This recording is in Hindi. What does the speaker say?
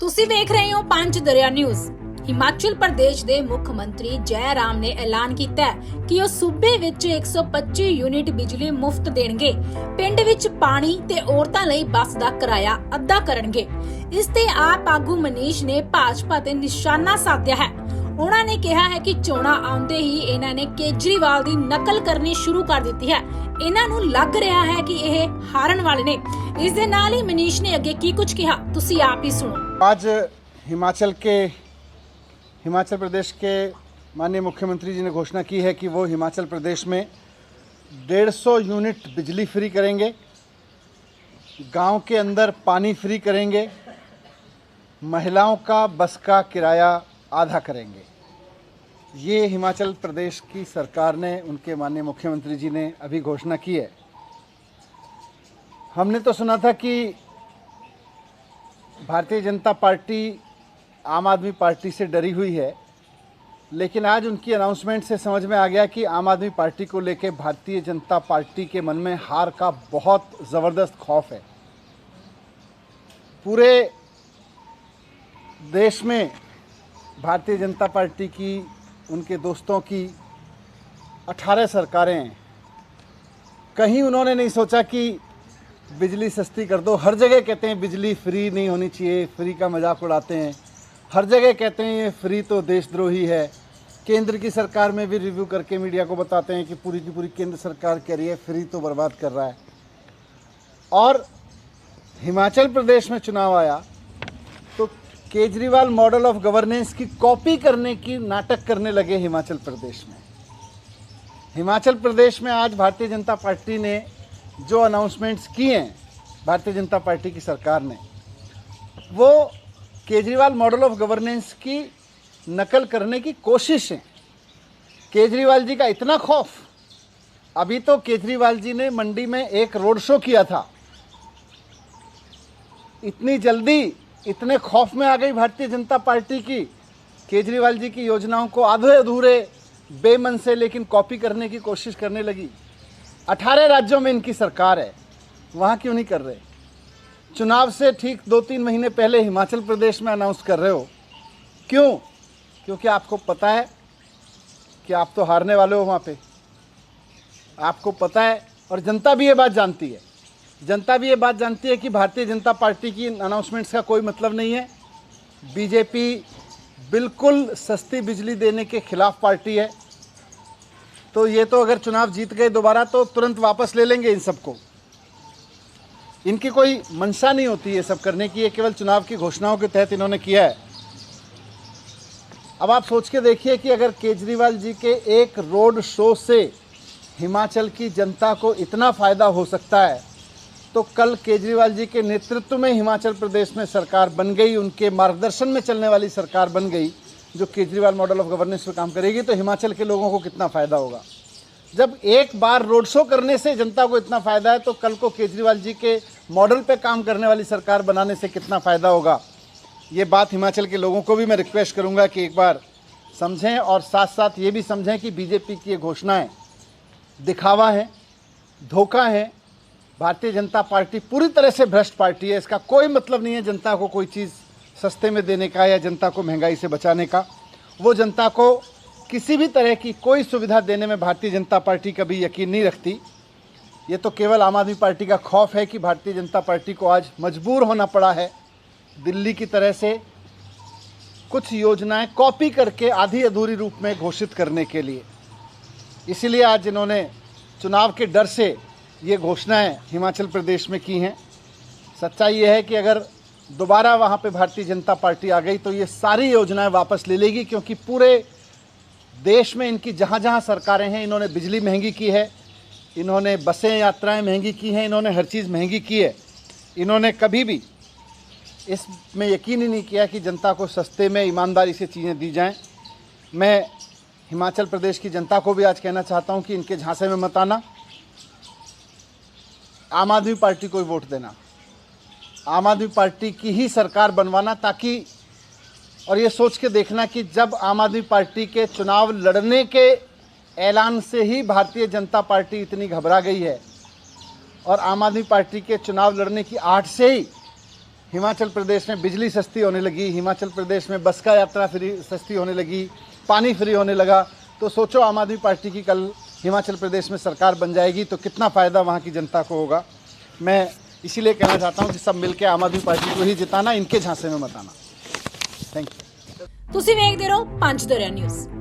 ਤੁਸੀਂ ਵੇਖ ਰਹੇ ਹੋ ਪੰਜ ਦਰਿਆ ਨਿਊਜ਼। ਹਿਮਾਚਲ ਪ੍ਰਦੇਸ਼ ਦੇ ਮੁੱਖ ਮੰਤਰੀ ਜੈ ਰਾਮ ਨੇ ਐਲਾਨ ਕੀਤਾ ਹੈ ਕਿ ਉਹ ਸੂਬੇ ਵਿੱਚ 125 ਯੂਨਿਟ ਬਿਜਲੀ ਮੁਫਤ ਦੇਣਗੇ। ਪਿੰਡ ਵਿੱਚ ਪਾਣੀ ਤੇ ਔਰਤਾਂ ਲਈ ਬੱਸ ਦਾ ਕਿਰਾਇਆ ਅੱਧਾ ਕਰਨਗੇ। ਇਸ ਤੇ ਆਪ ਆਗੂ ਮਨੀਸ਼ ਨੇ ਭਾਜਪਾ ਤੇ ਨਿਸ਼ਾਨਾ ਸਾਧਿਆ ਹੈ। ਉਹਨਾਂ ਨੇ ਕਿਹਾ ਹੈ ਕਿ ਚੋਣਾਂ ਆਉਂਦੇ ਹੀ ਇਹਨਾਂ ਨੇ ਕੇਜਰੀਵਾਲ ਦੀ ਨਕਲ ਕਰਨੀ ਸ਼ੁਰੂ ਕਰ ਦਿੱਤੀ ਹੈ। ਇਹਨਾਂ ਨੂੰ ਲੱਗ ਰਿਹਾ है कि ਇਹ ਹਾਰਨ ਵਾਲੇ ਨੇ। ਇਸ ਦੇ ਨਾਲ ਹੀ ਮਨੀਸ਼ ਨੇ ਅੱਗੇ ਕੀ ਕੁਝ ਕਿਹਾ, ਤੁਸੀਂ ਆਪ ही सुनो। आज हिमाचल प्रदेश के माननीय मुख्यमंत्री जी ने घोषणा की है कि वो हिमाचल प्रदेश में 150 यूनिट बिजली फ्री करेंगे, गांव के अंदर पानी फ्री करेंगे, महिलाओं का बस का किराया आधा करेंगे। ये हिमाचल प्रदेश की सरकार ने, उनके माननीय मुख्यमंत्री जी ने अभी घोषणा की है। हमने तो सुना था कि भारतीय जनता पार्टी आम आदमी पार्टी से डरी हुई है, लेकिन आज उनकी अनाउंसमेंट से समझ में आ गया कि आम आदमी पार्टी को लेकर भारतीय जनता पार्टी के मन में हार का बहुत ज़बरदस्त खौफ है। पूरे देश में भारतीय जनता पार्टी की, उनके दोस्तों की 18 सरकारें हैं। कहीं उन्होंने नहीं सोचा कि बिजली सस्ती कर दो। हर जगह कहते हैं बिजली फ्री नहीं होनी चाहिए, फ्री का मजाक उड़ाते हैं। हर जगह कहते हैं ये फ्री तो देशद्रोही है। केंद्र की सरकार में भी रिव्यू करके मीडिया को बताते हैं कि पूरी की पूरी केंद्र सरकार कह रही है फ्री तो बर्बाद कर रहा है। और हिमाचल प्रदेश में चुनाव आया तो केजरीवाल मॉडल ऑफ गवर्नेंस की कॉपी करने की नाटक करने लगे हिमाचल प्रदेश में। हिमाचल प्रदेश में आज भारतीय जनता पार्टी ने जो अनाउंसमेंट्स किए हैं, भारतीय जनता पार्टी की सरकार ने, वो केजरीवाल मॉडल ऑफ गवर्नेंस की नकल करने की कोशिश है। केजरीवाल जी का इतना खौफ, अभी तो केजरीवाल जी ने मंडी में एक रोड शो किया था, इतनी जल्दी इतने खौफ में आ गई भारतीय जनता पार्टी की, केजरीवाल जी की योजनाओं को आधे अधूरे बेमन से लेकिन कॉपी करने की कोशिश करने लगी। 18 राज्यों में इनकी सरकार है, वहाँ क्यों नहीं कर रहे? चुनाव से ठीक 2-3 महीने पहले हिमाचल प्रदेश में अनाउंस कर रहे हो, क्यों? क्योंकि आपको पता है कि आप तो हारने वाले हो वहाँ पे, आपको पता है। और जनता भी ये बात जानती है, जनता भी ये बात जानती है कि भारतीय जनता पार्टी की अनाउंसमेंट्स का कोई मतलब नहीं है। बीजेपी बिल्कुल सस्ती बिजली देने के खिलाफ पार्टी है। तो ये तो अगर चुनाव जीत गए दोबारा तो तुरंत वापस ले लेंगे इन सबको। इनकी कोई मंशा नहीं होती ये सब करने की, ये केवल चुनाव की घोषणाओं के तहत इन्होंने किया है। अब आप सोच के देखिए कि अगर केजरीवाल जी के एक रोड शो से हिमाचल की जनता को इतना फ़ायदा हो सकता है, तो कल केजरीवाल जी के नेतृत्व में हिमाचल प्रदेश में सरकार बन गई, उनके मार्गदर्शन में चलने वाली सरकार बन गई जो केजरीवाल मॉडल ऑफ गवर्नेंस पर काम करेगी, तो हिमाचल के लोगों को कितना फ़ायदा होगा। जब एक बार रोड शो करने से जनता को इतना फ़ायदा है, तो कल को केजरीवाल जी के मॉडल पे काम करने वाली सरकार बनाने से कितना फ़ायदा होगा। ये बात हिमाचल के लोगों को भी मैं रिक्वेस्ट करूंगा कि एक बार समझें, और साथ साथ ये भी समझें कि बीजेपी की ये घोषणाएं दिखावा है, धोखा है। भारतीय जनता पार्टी पूरी तरह से भ्रष्ट पार्टी है। इसका कोई मतलब नहीं है जनता को कोई चीज़ सस्ते में देने का या जनता को महंगाई से बचाने का। वो जनता को किसी भी तरह की कोई सुविधा देने में भारतीय जनता पार्टी कभी यकीन नहीं रखती। ये तो केवल आम आदमी पार्टी का खौफ है कि भारतीय जनता पार्टी को आज मजबूर होना पड़ा है दिल्ली की तरह से कुछ योजनाएं कॉपी करके आधी अधूरी रूप में घोषित करने के लिए। इसीलिए आज इन्होंने चुनाव के डर से ये घोषणाएं हिमाचल प्रदेश में की हैं। सच्चाई ये है कि अगर दोबारा वहाँ पे भारतीय जनता पार्टी आ गई तो ये सारी योजनाएं वापस ले लेगी, क्योंकि पूरे देश में इनकी जहाँ जहाँ सरकारें हैं, इन्होंने बिजली महंगी की है, इन्होंने बसें यात्राएं महंगी की हैं, इन्होंने हर चीज़ महंगी की है। इन्होंने कभी भी इसमें यकीन ही नहीं किया कि जनता को सस्ते में ईमानदारी से चीज़ें दी जाएं। मैं हिमाचल प्रदेश की जनता को भी आज कहना चाहता हूं कि इनके झांसे में मत आना, आम आदमी पार्टी को वोट देना, आम आदमी पार्टी की ही सरकार बनवाना, ताकि, और ये सोच के देखना कि जब आम आदमी पार्टी के चुनाव लड़ने के ऐलान से ही भारतीय जनता पार्टी इतनी घबरा गई है, और आम आदमी पार्टी के चुनाव लड़ने की आहट से ही हिमाचल प्रदेश में बिजली सस्ती होने लगी, हिमाचल प्रदेश में बस का यात्रा फ्री सस्ती होने लगी, पानी फ्री होने लगा, तो सोचो आम आदमी पार्टी की कल हिमाचल प्रदेश में सरकार बन जाएगी तो कितना फ़ायदा वहाँ की जनता को होगा। मैं इसीलिए कहना चाहता हूँ कि सब मिलकर आम आदमी पार्टी को ही जिताना, इनके झांसे में मत आना। Thank you. ਤੁਸੀਂ ਵੇਖਦੇ ਰਹੋ ਪੰਜ ਦਰਿਆ ਨਿਊਜ਼।